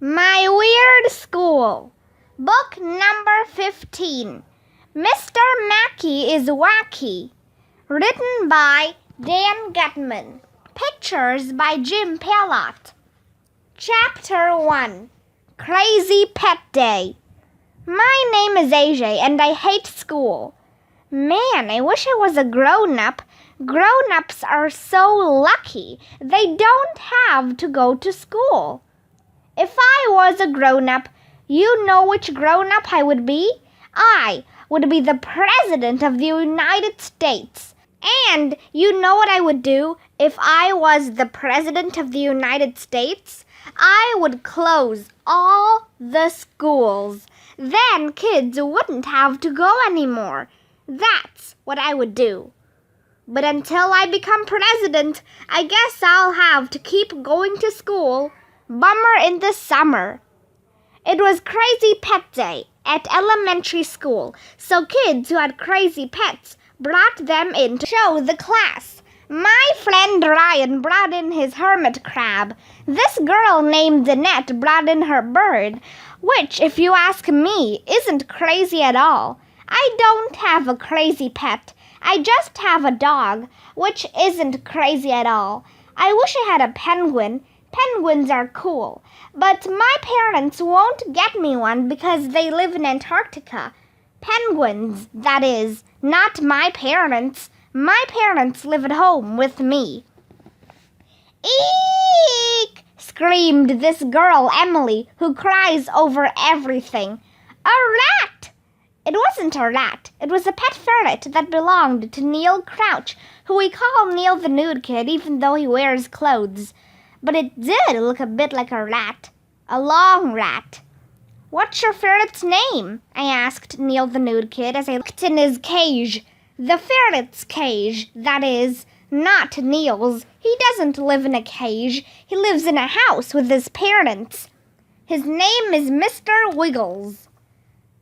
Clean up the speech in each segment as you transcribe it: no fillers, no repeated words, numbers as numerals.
My Weird School. Book number 15. Mr. Macky is Wacky. Written by Dan Gutman. Pictures by Jim Pellot. Chapter 1. Crazy Pet Day. My name is AJ and I hate school. Man, I wish I was a grown-up. Grown-ups are so lucky. They don't have to go to school. If I was a grown-up, you know which grown-up I would be? I would be the President of the United States. And you know what I would do if I was the President of the United States? I would close all the schools. Then kids wouldn't have to go anymore. That's what I would do. But until I become president, I guess I'll have to keep going to school. Bummer in the summer. It was Crazy Pet Day at elementary school, so kids who had crazy pets brought them in to show the class. My friend Ryan brought in his hermit crab. This girl named Annette brought in her bird, which, if you ask me, isn't crazy at all. I don't have a crazy pet. I just have a dog, which isn't crazy at all. I wish I had a penguin. Penguins are cool, but my parents won't get me one because they live in Antarctica. Penguins, that is, not my parents. My parents live at home with me. Eek! Screamed this girl, Emily, who cries over everything. A rat! It wasn't a rat. It was a pet ferret that belonged to Neil Crouch, who we call Neil the Nude Kid even though he wears clothes. But it did look a bit like a rat. A long rat. What's your ferret's name? I asked Neil the Nude Kid as I looked in his cage. The ferret's cage, that is, not Neil's. He doesn't live in a cage. He lives in a house with his parents. His name is Mr. Wiggles.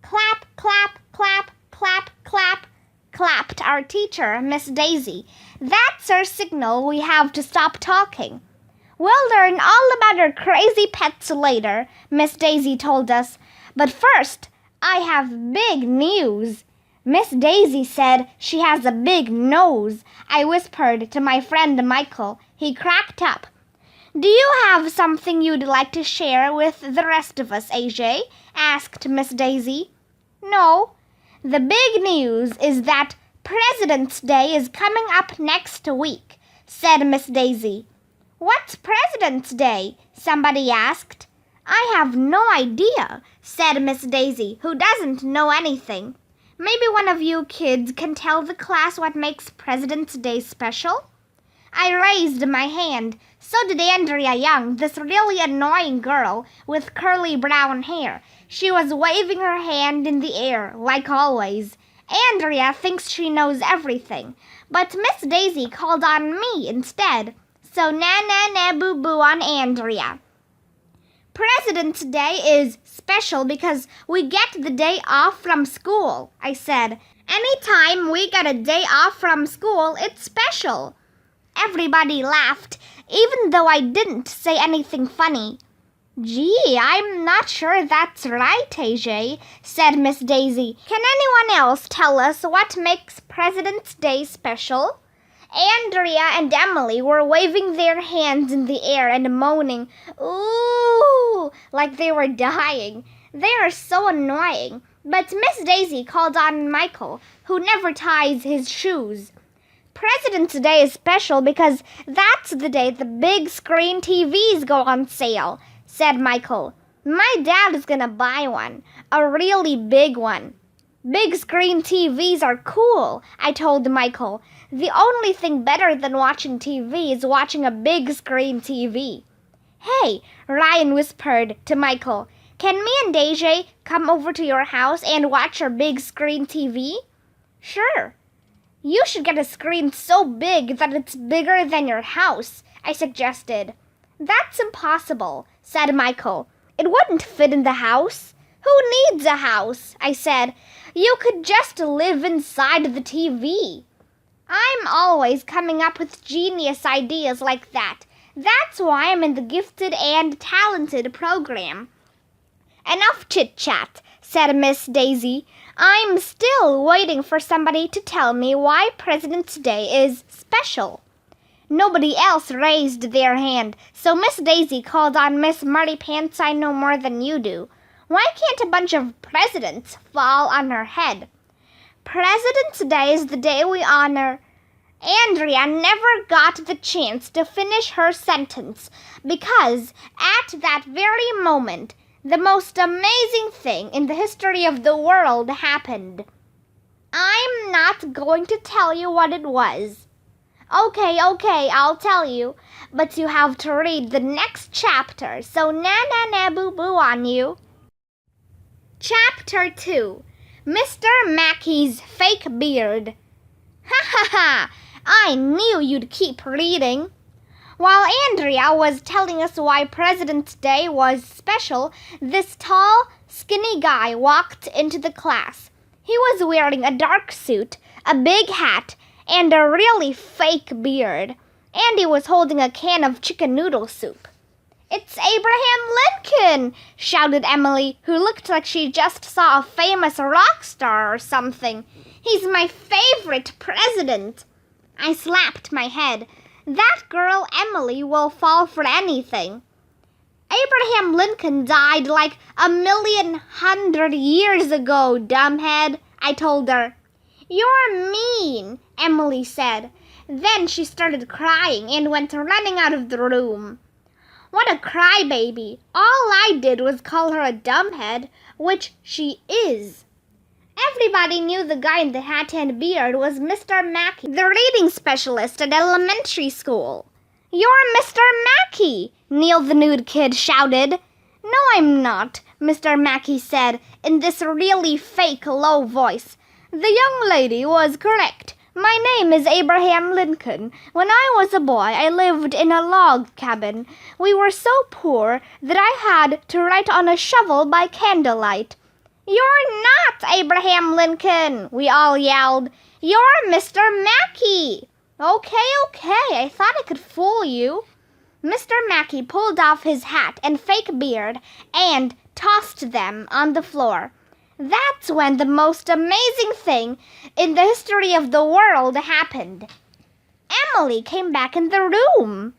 Clap, clap, clap, clap, clap, clapped our teacher, Miss Daisy. That's our signal we have to stop talking. We'll learn all about our crazy pets later, Miss Daisy told us. But first, I have big news. Miss Daisy said she has a big nose. I whispered to my friend Michael. He cracked up. Do you have something you'd like to share with the rest of us, AJ? Asked Miss Daisy. No. The big news is that President's Day is coming up next week, said Miss Daisy. What's President's Day? Somebody asked. I have no idea, said Miss Daisy, who doesn't know anything. Maybe one of you kids can tell the class what makes President's Day special? I raised my hand. So did Andrea Young, this really annoying girl with curly brown hair. She was waving her hand in the air, like always. Andrea thinks she knows everything, but Miss Daisy called on me instead. So na-na-na-boo-boo on Andrea. President's Day is special because we get the day off from school, I said. Anytime we get a day off from school, it's special. Everybody laughed, even though I didn't say anything funny. Gee, I'm not sure that's right, AJ, said Miss Daisy. Can anyone else tell us what makes President's Day special? Andrea and Emily were waving their hands in the air and moaning, ooh, like they were dying. They are so annoying. But Miss Daisy called on Michael, who never ties his shoes. President's Day is special because that's the day the big screen TVs go on sale, said Michael. My dad is gonna buy one, a really big one. Big screen TVs are cool, I told Michael. The only thing better than watching TV is watching a big screen TV. Hey, Ryan whispered to Michael, can me and AJ come over to your house and watch our big screen TV? Sure. You should get a screen so big that it's bigger than your house, I suggested. That's impossible, said Michael. It wouldn't fit in the house. Who needs a house? I said. You could just live inside the TV. I'm always coming up with genius ideas like that. That's why I'm in the gifted and talented program." "Enough chit-chat," said Miss Daisy. "I'm still waiting for somebody to tell me why President's Day is special." Nobody else raised their hand, so Miss Daisy called on Miss Muddy Pants I Know More Than You Do. Why can't a bunch of presidents fall on her head? "President's Day is the day we honor—" Andrea never got the chance to finish her sentence because at that very moment, the most amazing thing in the history of the world happened. I'm not going to tell you what it was. Okay, I'll tell you, but you have to read the next chapter, so na-na-na-boo-boo on you. Chapter 2. Mr. Macky's Fake Beard. Ha ha ha! I knew you'd keep reading. While Andrea was telling us why President's Day was special, this tall, skinny guy walked into the class. He was wearing a dark suit, a big hat, and a really fake beard, and he was holding a can of chicken noodle soup. "It's Abraham Lincoln!" shouted Emily, who looked like she just saw a famous rock star or something. "He's my favorite president." I slapped my head. That girl Emily will fall for anything. "Abraham Lincoln died like 1,100,000 years ago, dumbhead," I told her. "You're mean," Emily said. Then she started crying and went running out of the room. What a crybaby. All I did was call her a dumbhead, which she is. Everybody knew the guy in the hat and beard was Mr. Macky, the reading specialist at elementary school. "You're Mr. Macky!" Neil the nude kid shouted. "No, I'm not," Mr. Macky said in this really fake low voice. "The young lady was correct. My name is Abraham Lincoln. When I was a boy, I lived in a log cabin. We were so poor that I had to write on a shovel by candlelight." "You're not Abraham Lincoln!" we all yelled. "You're Mr. Macky!" Okay, I thought I could fool you." Mr. Macky pulled off his hat and fake beard and tossed them on the floor. That's when the most amazing thing in the history of the world happened. Emily came back in the room.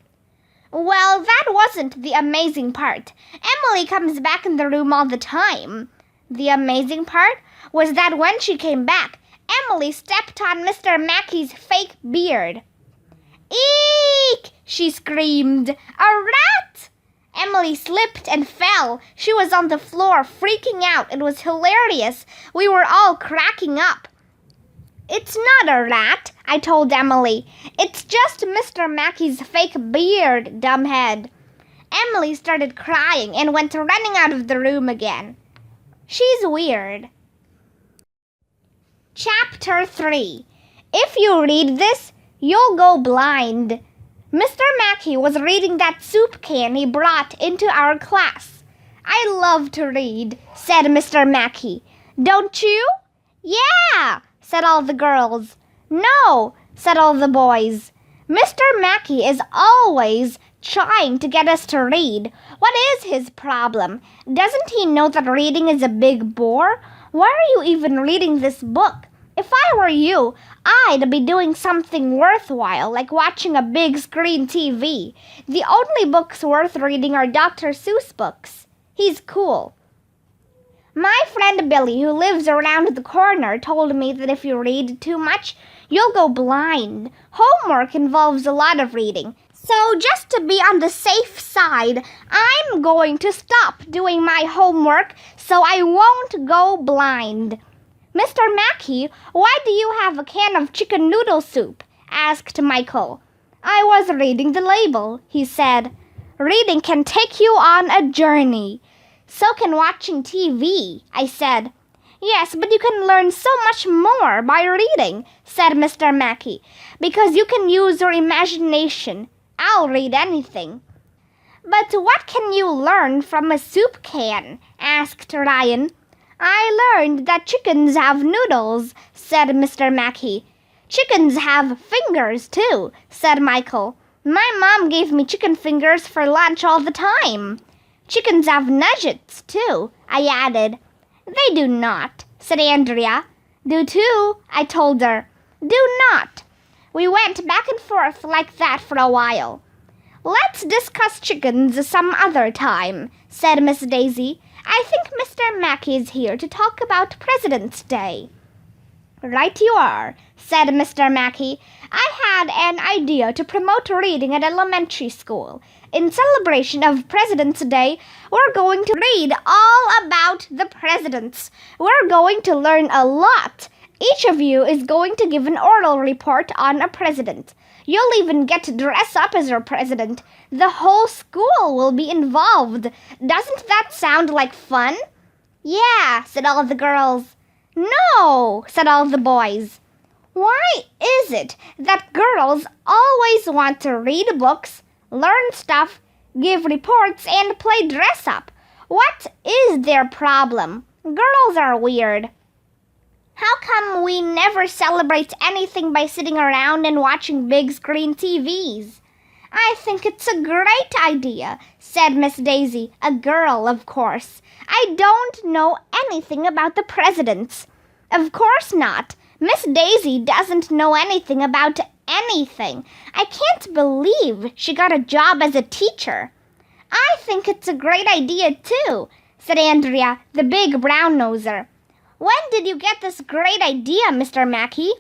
Well, that wasn't the amazing part. Emily comes back in the room all the time. The amazing part was that when she came back, Emily stepped on Mr. Macky's fake beard. "Eek!" she screamed. "A rat!" Emily slipped and fell. She was on the floor, freaking out. It was hilarious. We were all cracking up. "It's not a rat," I told Emily. "It's just Mr. Macky's fake beard, dumbhead." Emily started crying and went running out of the room again. She's weird. Chapter 3. If you read this, you'll go blind. Mr. Macky was reading that soup can he brought into our class. "I love to read," said Mr. Macky. "Don't you?" "Yeah," said all the girls. "No," said all the boys. Mr. Macky is always trying to get us to read. What is his problem? Doesn't he know that reading is a big bore? Why are you even reading this book? If I were you, I'd be doing something worthwhile, like watching a big screen TV. The only books worth reading are Dr. Seuss books. He's cool. My friend Billy, who lives around the corner, told me that if you read too much, you'll go blind. Homework involves a lot of reading. So just to be on the safe side, I'm going to stop doing my homework so I won't go blind. "Mr. Macky, why do you have a can of chicken noodle soup?" asked Michael. "I was reading the label," he said. "Reading can take you on a journey." "So can watching TV," I said. "Yes, but you can learn so much more by reading," said Mr. Macky, "because you can use your imagination. I'll read anything." "But what can you learn from a soup can?" asked Ryan. "I learned that chickens have noodles," said Mr. Macky. "Chickens have fingers, too," said Michael. My mom gave me chicken fingers for lunch all the time. Chickens have nuggets, too, I added. They do not, said Andrea. Do too, I told her. Do not. We went back and forth like that for a while. Let's discuss chickens some other time, said Miss Daisy. I think Mr. Macky is here to talk about President's Day. Right you are, said Mr. Macky. I had an idea to promote reading at elementary school. In celebration of President's Day, we're going to read all about the presidents. We're going to learn a lot. Each of you is going to give an oral report on a president. You'll even get to dress up as your president. The whole school will be involved. Doesn't that sound like fun? Yeah, said all the girls. No, said all the boys. Why is it that girls always want to read books, learn stuff, give reports, and play dress-up? What is their problem? Girls are weird. How come we never celebrate anything by sitting around and watching big screen TVs? I think it's a great idea, said Miss Daisy, a girl, of course. I don't know anything about the presidents. Of course not. Miss Daisy doesn't know anything about anything. I can't believe she got a job as a teacher. I think it's a great idea, too, said Andrea, the big brown-noser. When did you get this great idea, Mr. Macky?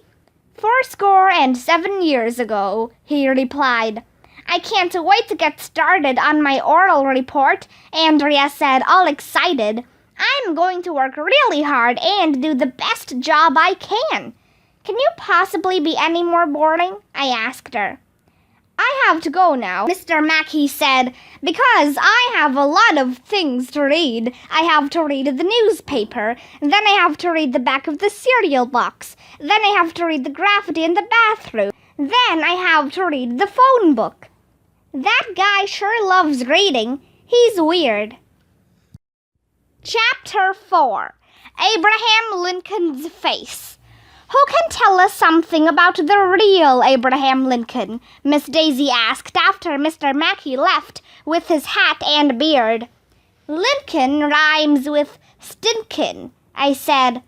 7 years ago, he replied. I can't wait to get started on my oral report, Andrea said, all excited. I'm going to work really hard and do the best job I can. Can you possibly be any more boring? I asked her. I have to go now, Mr. Macky said, because I have a lot of things to read. I have to read the newspaper, then I have to read the back of the cereal box, then I have to read the graffiti in the bathroom, then I have to read the phone book. That guy sure loves reading. He's weird. Chapter 4. Abraham Lincoln's Face. Who can tell us something about the real Abraham Lincoln? Miss Daisy asked after Mr. Macky left with his hat and beard. Lincoln rhymes with stinkin', I said.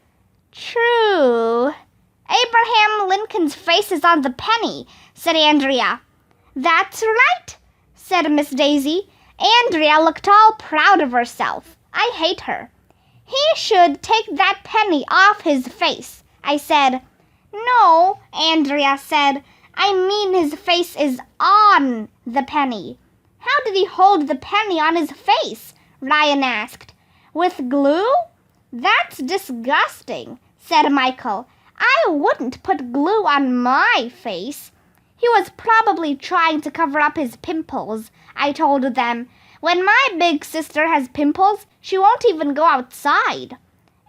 True. Abraham Lincoln's face is on the penny, said Andrea. That's right, said Miss Daisy. Andrea looked all proud of herself. I hate her. He should take that penny off his face, I said. No, Andrea said. I mean his face is on the penny. How did he hold the penny on his face? Ryan asked. With glue? That's disgusting, said Michael. I wouldn't put glue on my face. He was probably trying to cover up his pimples, I told them. When my big sister has pimples, she won't even go outside.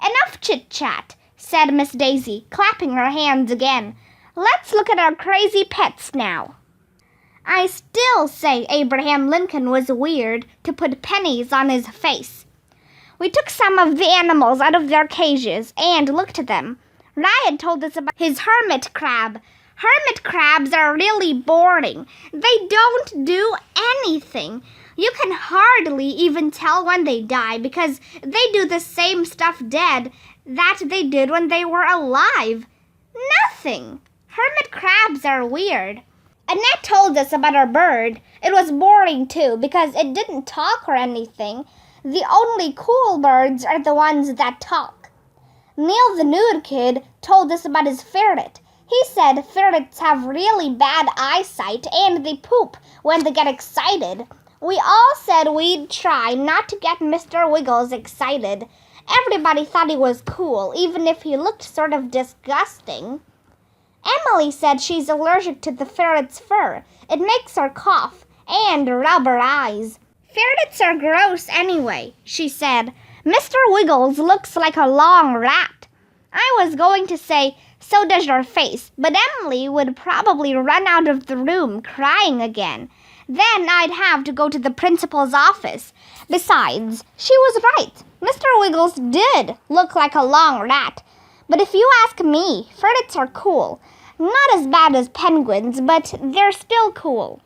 Enough chit-chat, said Miss Daisy, clapping her hands again. Let's look at our crazy pets now. I still say Abraham Lincoln was weird to put pennies on his face. We took some of the animals out of their cages and looked at them. Ryan told us about his hermit crab. Hermit crabs are really boring. They don't do anything. You can hardly even tell when they die because they do the same stuff dead that they did when they were alive. Nothing. Hermit crabs are weird. Annette told us about our bird. It was boring too because it didn't talk or anything. The only cool birds are the ones that talk. Neil the nude kid told us about his ferret. He said ferrets have really bad eyesight and they poop when they get excited. We all said we'd try not to get Mr. Wiggles excited. Everybody thought he was cool, even if he looked sort of disgusting. Emily said she's allergic to the ferret's fur. It makes her cough and rub her eyes. Ferrets are gross anyway, she said. Mr. Wiggles looks like a long rat. I was going to say, so does your face, but Emily would probably run out of the room crying again. Then I'd have to go to the principal's office. Besides, she was right. Mr. Wiggles did look like a long rat. But if you ask me, ferrets are cool. Not as bad as penguins, but they're still cool.